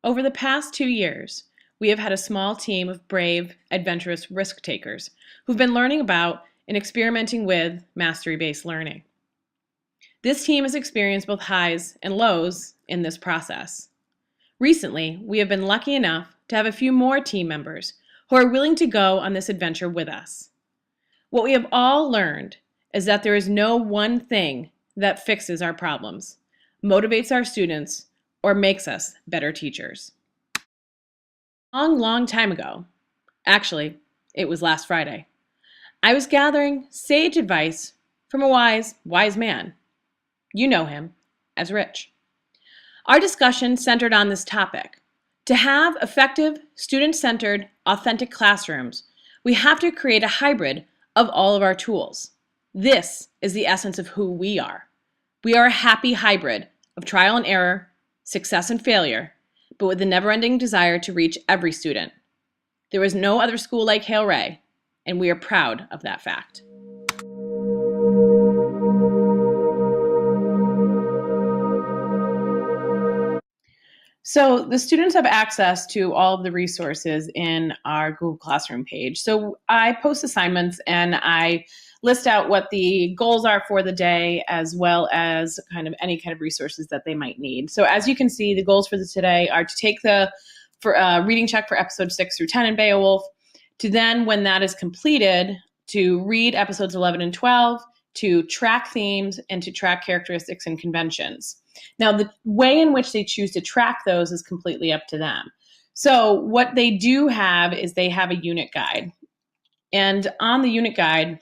Over the past 2 years, we have had a small team of brave, adventurous risk takers who've been learning about and experimenting with mastery-based learning. This team has experienced both highs and lows in this process. Recently, we have been lucky enough to have a few more team members who are willing to go on this adventure with us. What we have all learned is that there is no one thing that fixes our problems, motivates our students, or makes us better teachers. Long time ago, actually, it was last Friday, I was gathering sage advice from a wise man. You know him as Rich. Our discussion centered on this topic. To have effective, student-centered, authentic classrooms, we have to create a hybrid of all of our tools. This is the essence of who we are. We are a happy hybrid of trial and error, success and failure, but with the never-ending desire to reach every student. There is no other school like Hale-Ray, and we are proud of that fact. So the students have access to all of the resources in our Google Classroom page. So I post assignments and I list out what the goals are for the day, as well as any kind of resources that they might need. So as you can see, the goals for today are to take the reading check for episodes 6 through 10 in Beowulf, to then, when that is completed, to read episodes 11 and 12, to track themes, and to track characteristics and conventions. Now, the way in which they choose to track those is completely up to them. So what they do have is they have a unit guide. And on the unit guide,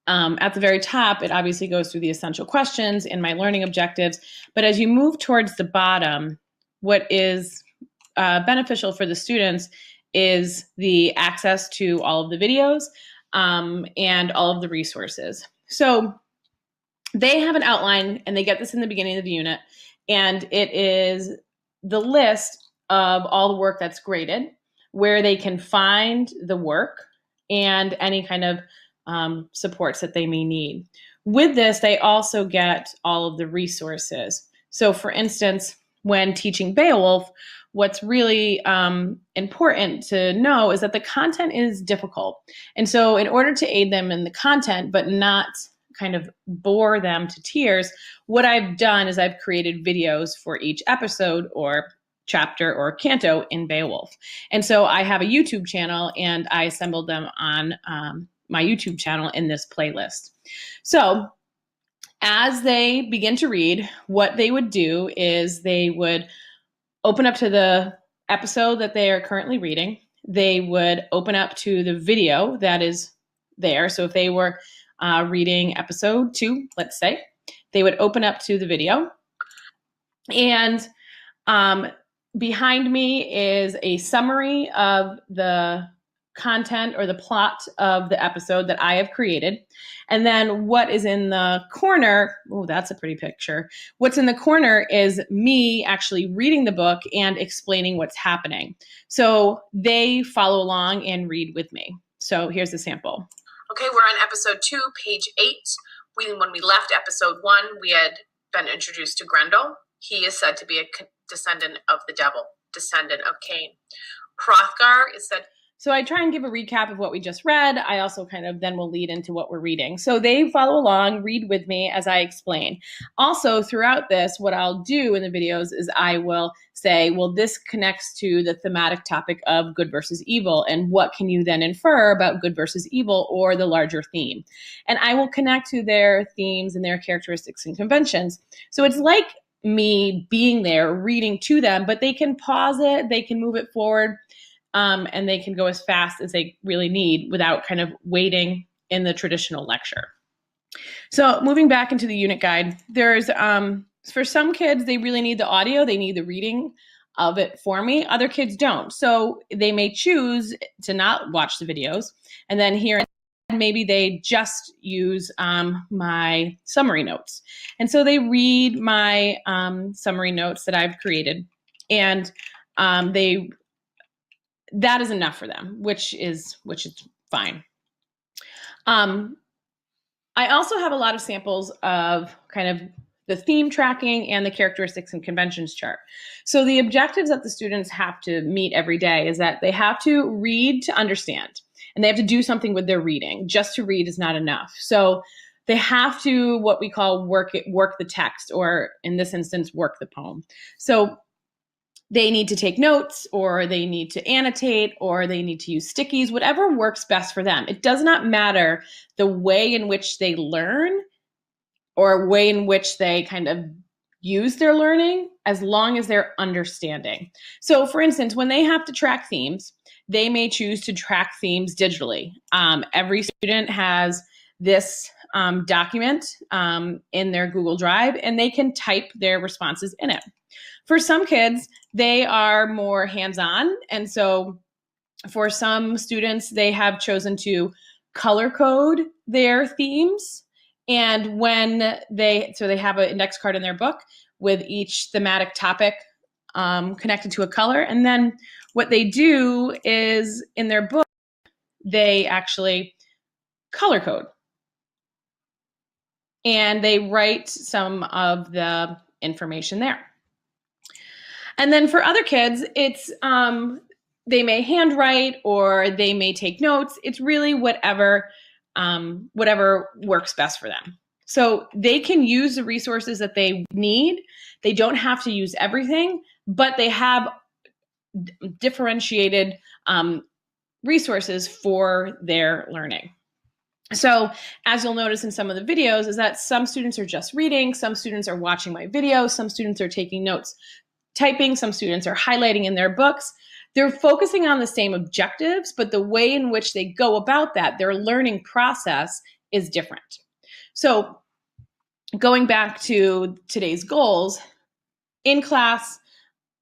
at the very top, it obviously goes through the essential questions and my learning objectives. But as you move towards the bottom, what is beneficial for the students is the access to all of the videos and all of the resources. So they have an outline, and they get this in the beginning of the unit, and it is the list of all the work that's graded, where they can find the work and any kind of supports that they may need. With this, they also get all of the resources. So for instance, when teaching Beowulf, what's really important to know is that the content is difficult. And so in order to aid them in the content, but not kind of bore them to tears, what I've done is I've created videos for each episode or chapter or canto in Beowulf. And so I have a YouTube channel, and I assembled them on my YouTube channel in this playlist. So as they begin to read, what they would do is they would open up to the episode that they are currently reading. They would open up to the video that is there. So if they were reading episode 2, let's say, they would open up to the video. And behind me is a summary of the content or the plot of the episode that I have created. And then what is in the corner, oh, that's a pretty picture. What's in the corner is me actually reading the book and explaining what's happening. So they follow along and read with me. So here's the sample. Okay, we're on episode 2, page 8. When we left episode 1, we had been introduced to Grendel. He is said to be a descendant of the devil, descendant of Cain. Hrothgar is said. So I try and give a recap of what we just read. I also then will lead into what we're reading. So they follow along, read with me as I explain. Also, throughout this, what I'll do in the videos is I will say, well, this connects to the thematic topic of good versus evil, and what can you then infer about good versus evil or the larger theme? And I will connect to their themes and their characteristics and conventions. So it's like me being there reading to them, but they can pause it, they can move it forward, and they can go as fast as they really need without kind of waiting in the traditional lecture. So moving back into the unit guide, there's, for some kids, they really need the audio, they need the reading of it for me. Other kids don't. So they may choose to not watch the videos, and then here maybe they just use my summary notes. And so they read my summary notes that I've created, and that is enough for them, which is fine. I also have a lot of samples of kind of the theme tracking and the characteristics and conventions chart. So the objectives that the students have to meet every day is that they have to read to understand, and they have to do something with their reading. Just to read is not enough. So they have to, what we call, work the text, or in this instance, work the poem. So they need to take notes, or they need to annotate, or they need to use stickies, whatever works best for them. It does not matter the way in which they learn or way in which they kind of use their learning, as long as they're understanding. So for instance, when they have to track themes, they may choose to track themes digitally. Every student has this document in their Google Drive, and they can type their responses in it. For some kids, they are more hands-on, and so for some students, they have chosen to color code their themes. And when they have an index card in their book with each thematic topic connected to a color. And then what they do is, in their book, they actually color code. And they write some of the information there. And then for other kids, it's they may handwrite or they may take notes. It's really whatever works best for them. So they can use the resources that they need. They don't have to use everything, but they have differentiated resources for their learning. So as you'll notice in some of the videos, is that some students are just reading, some students are watching my video, some students are taking notes, typing, some students are highlighting in their books. They're focusing on the same objectives, but the way in which they go about that, their learning process, is different. So going back to today's goals, in class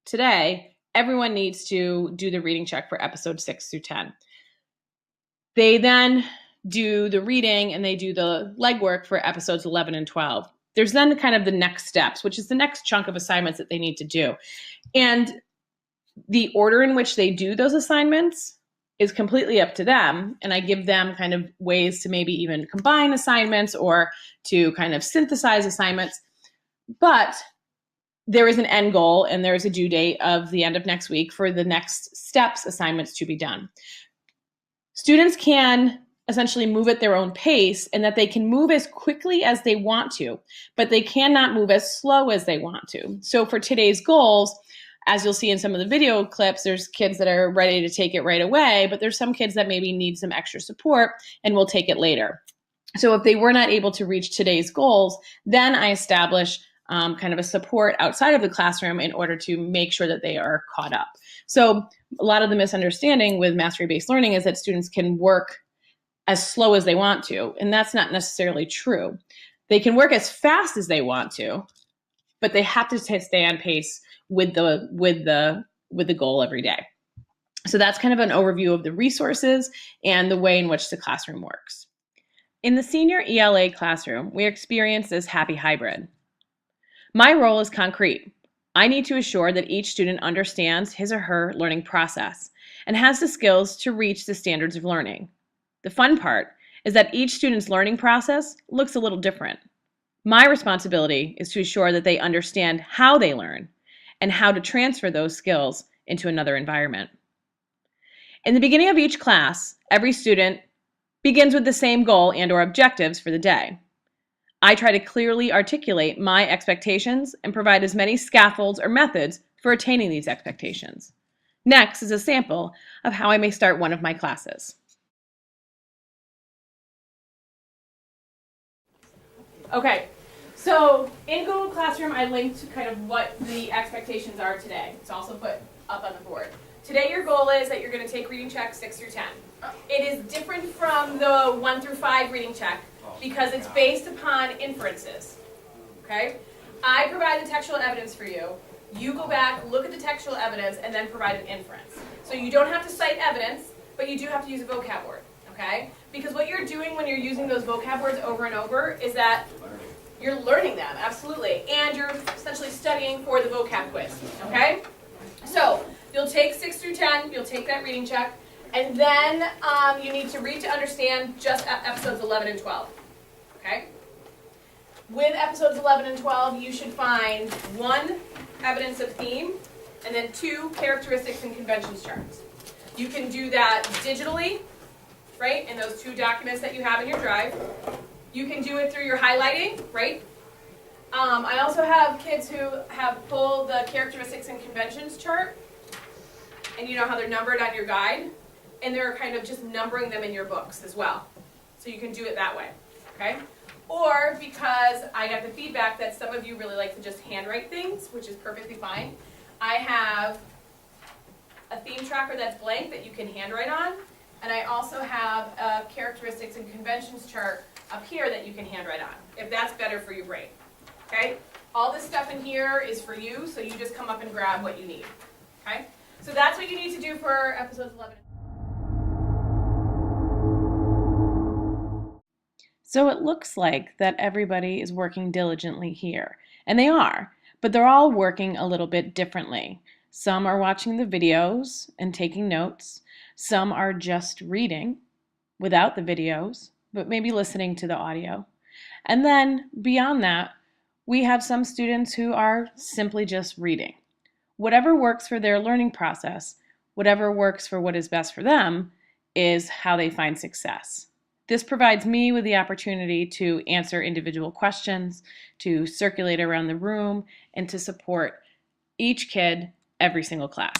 today, everyone needs to do the reading check for episode 6 through 10. They then do the reading and they do the legwork for episodes 11 and 12. There's then kind of the next steps, which is the next chunk of assignments that they need to do. And the order in which they do those assignments is completely up to them. And I give them kind of ways to maybe even combine assignments or to kind of synthesize assignments. But there is an end goal and there is a due date of the end of next week for the next steps assignments to be done. Students can essentially move at their own pace, and that they can move as quickly as they want to, but they cannot move as slow as they want to. So for today's goals, as you'll see in some of the video clips, there's kids that are ready to take it right away, but there's some kids that maybe need some extra support and will take it later. So if they were not able to reach today's goals, then I establish kind of a support outside of the classroom in order to make sure that they are caught up. So a lot of the misunderstanding with mastery-based learning is that students can work as slow as they want to, and that's not necessarily true. They can work as fast as they want to, but they have to stay on pace with the goal every day. So that's kind of an overview of the resources and the way in which the classroom works. In the senior ELA classroom, we experience this happy hybrid. My role is concrete. I need to assure that each student understands his or her learning process and has the skills to reach the standards of learning. The fun part is that each student's learning process looks a little different. My responsibility is to assure that they understand how they learn and how to transfer those skills into another environment. In the beginning of each class, every student begins with the same goal and/or objectives for the day. I try to clearly articulate my expectations and provide as many scaffolds or methods for attaining these expectations. Next is a sample of how I may start one of my classes. Okay, so in Google Classroom, I linked kind of what the expectations are today. It's also put up on the board. Today your goal is that you're going to take reading check 6 through 10. It is different from the 1 through 5 reading check because it's based upon inferences. Okay? I provide the textual evidence for you. You go back, look at the textual evidence, and then provide an inference. So you don't have to cite evidence, but you do have to use a vocab word. Okay? Because what you're doing when you're using those vocab words over and over is that you're learning them, absolutely. And you're essentially studying for the vocab quiz. Okay? So you'll take 6 through 10, you'll take that reading check, and then you need to read to understand just episodes 11 and 12. Okay? With episodes 11 and 12, you should find 1 evidence of theme and then 2 characteristics and conventions charts. You can do that digitally, right, in those 2 documents that you have in your drive. You can do it through your highlighting, right? I also have kids who have pulled the characteristics and conventions chart, and you know how they're numbered on your guide, and they're kind of just numbering them in your books as well. So you can do it that way, okay? Or because I got the feedback that some of you really like to just handwrite things, which is perfectly fine, I have a theme tracker that's blank that you can handwrite on, and I also have a characteristics and conventions chart up here that you can handwrite on, if that's better for your brain, okay? All this stuff in here is for you, so you just come up and grab what you need, okay? So that's what you need to do for episodes 11. So it looks like that everybody is working diligently here, and they are, but they're all working a little bit differently. Some are watching the videos and taking notes. Some are just reading without the videos, but maybe listening to the audio. And then beyond that, we have some students who are simply just reading. Whatever works for their learning process, whatever works for what is best for them, is how they find success. This provides me with the opportunity to answer individual questions, to circulate around the room, and to support each kid every single class.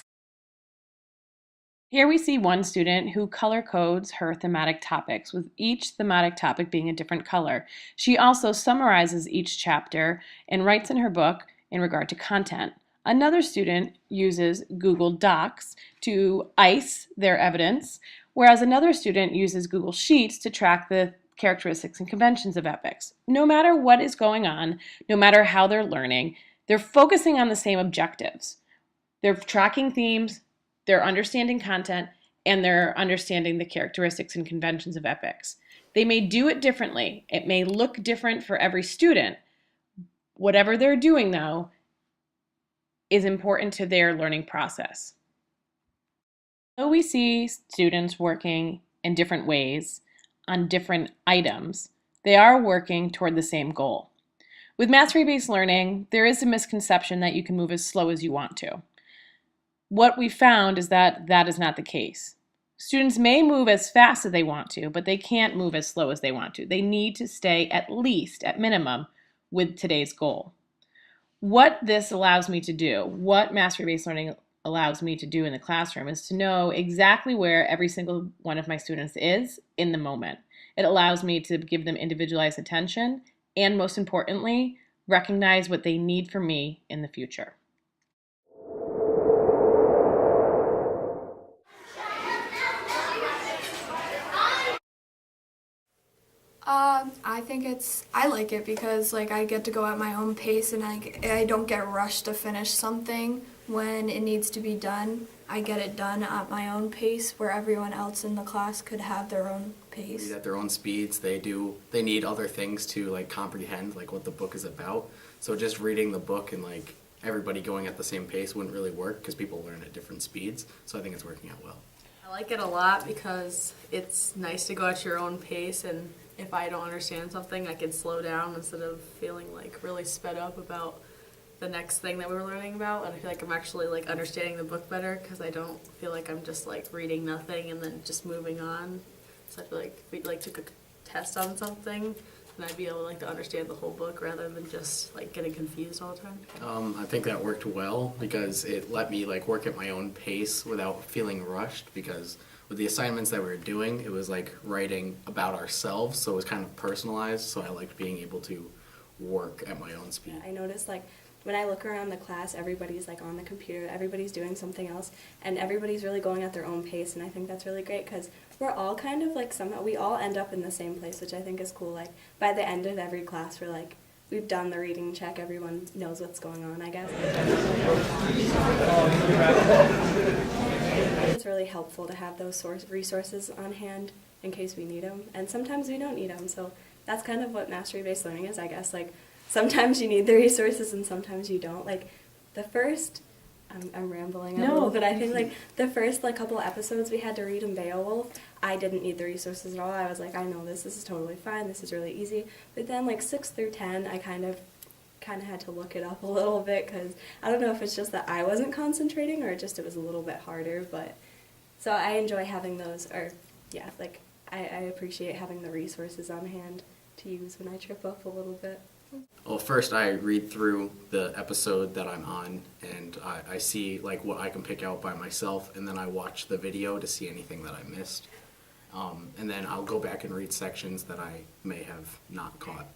Here we see one student who color codes her thematic topics, with each thematic topic being a different color. She also summarizes each chapter and writes in her book in regard to content. Another student uses Google Docs to ice their evidence, whereas another student uses Google Sheets to track the characteristics and conventions of epics. No matter what is going on, no matter how they're learning, they're focusing on the same objectives. They're tracking themes, they're understanding content, and they're understanding the characteristics and conventions of epics. They may do it differently. It may look different for every student. Whatever they're doing, though, is important to their learning process. So we see students working in different ways on different items. They are working toward the same goal. With mastery-based learning, there is a misconception that you can move as slow as you want to. What we found is that that is not the case. Students may move as fast as they want to, but they can't move as slow as they want to. They need to stay at least, at minimum, with today's goal. What this allows me to do, what mastery-based learning allows me to do in the classroom, is to know exactly where every single one of my students is in the moment. It allows me to give them individualized attention and, most importantly, recognize what they need from me in the future. I like it because like I get to go at my own pace and I don't get rushed to finish something when it needs to be done. I get it done at my own pace where everyone else in the class could have their own pace. Read at their own speeds. They need other things to like comprehend like what the book is about. So just reading the book and like everybody going at the same pace wouldn't really work because people learn at different speeds. So I think it's working out well. I like it a lot because it's nice to go at your own pace, and if I don't understand something, I can slow down instead of feeling like really sped up about the next thing that we were learning about. And I feel like I'm actually like understanding the book better because I don't feel like I'm just like reading nothing and then just moving on. So I feel like if we like took a test on something, then I'd be able to like to understand the whole book rather than just like getting confused all the time. I think that worked well because it let me like work at my own pace without feeling rushed, because with the assignments that we were doing, it was like writing about ourselves, so it was kind of personalized, so I liked being able to work at my own speed. I noticed like when I look around the class, everybody's like on the computer, everybody's doing something else, and everybody's really going at their own pace, and I think that's really great because we're all kind of like somehow, we all end up in the same place, which I think is cool. Like by the end of every class, we're like, we've done the reading check, everyone knows what's going on, I guess. It's really helpful to have those resources on hand in case we need them, and sometimes we don't need them, so that's kind of what mastery-based learning is, I guess. Like sometimes you need the resources and sometimes you don't. Like the first I'm rambling a No. little bit. I think like the first like couple episodes we had to read in Beowulf, I didn't need the resources at all. I was like, I know this is totally fine. This is really easy. But then like 6 through 10, I kind of had to look it up a little bit because I don't know if it's just that I wasn't concentrating or just it was a little bit harder. But so I enjoy having those, or yeah, like I appreciate having the resources on hand to use when I trip up a little bit. Well, first I read through the episode that I'm on, and I see like what I can pick out by myself, and then I watch the video to see anything that I missed. And then I'll go back and read sections that I may have not caught.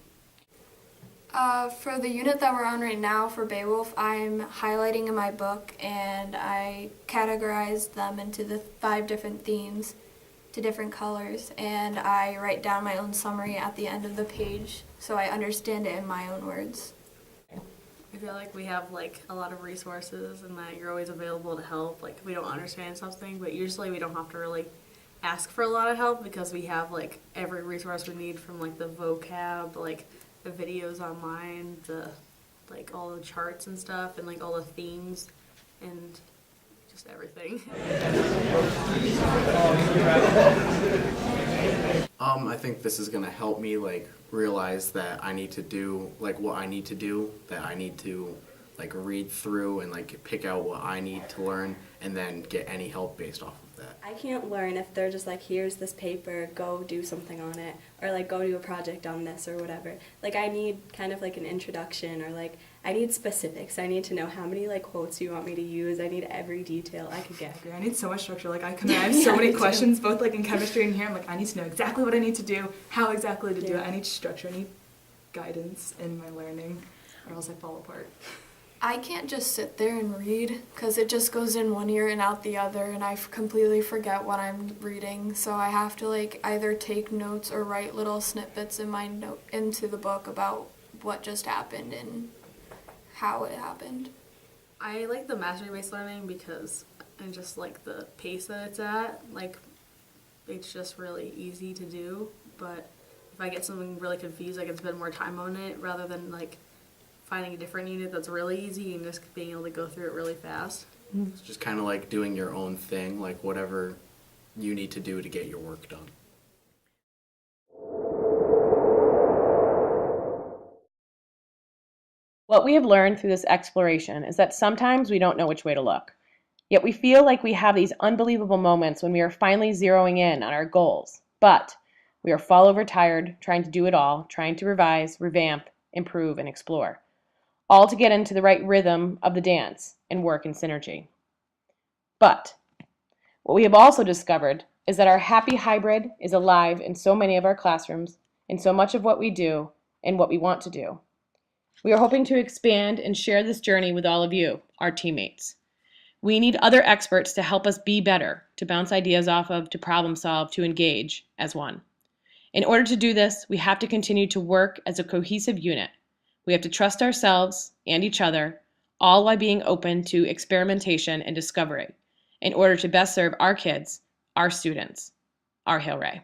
For the unit that we're on right now for Beowulf, I'm highlighting in my book and I categorized them into the 5 different themes to different colors, and I write down my own summary at the end of the page so I understand it in my own words. I feel like we have like a lot of resources and that you're always available to help. Like if we don't understand something, but usually we don't have to really ask for a lot of help because we have like every resource we need, from like the vocab, like the videos online, the like all the charts and stuff, and like all the themes and just everything. I think this is gonna help me like realize that I need to do like what I need to do, that I need to like read through and like pick out what I need to learn and then get any help based off of that. I can't learn if they're just like, here's this paper, go do something on it, or like go do a project on this or whatever. Like I need kind of like an introduction, or like I need specifics. I need to know how many like quotes you want me to use. I need every detail I could get. I need so much structure. Like I have so many questions, both like in chemistry and here. I'm like, I need to know exactly what I need to do, how exactly to do it. I need structure. I need guidance in my learning, or else I fall apart. I can't just sit there and read because it just goes in one ear and out the other, and I completely forget what I'm reading. So I have to like either take notes or write little snippets in my into the book about what just happened and how it happened. I like the mastery-based learning because I just like the pace that it's at. Like it's just really easy to do, but if I get something really confused, I can spend more time on it rather than like finding a different unit that's really easy and just being able to go through it really fast. It's just kind of like doing your own thing, like whatever you need to do to get your work done. What we have learned through this exploration is that sometimes we don't know which way to look. Yet we feel like we have these unbelievable moments when we are finally zeroing in on our goals. But we are fall over tired, trying to do it all, trying to revise, revamp, improve, and explore. All to get into the right rhythm of the dance and work in synergy. But what we have also discovered is that our happy hybrid is alive in so many of our classrooms, in so much of what we do and what we want to do. We are hoping to expand and share this journey with all of you, our teammates. We need other experts to help us be better, to bounce ideas off of, to problem solve, to engage as one. In order to do this, we have to continue to work as a cohesive unit. We have to trust ourselves and each other, all while being open to experimentation and discovery, in order to best serve our kids, our students, our Hale-Ray.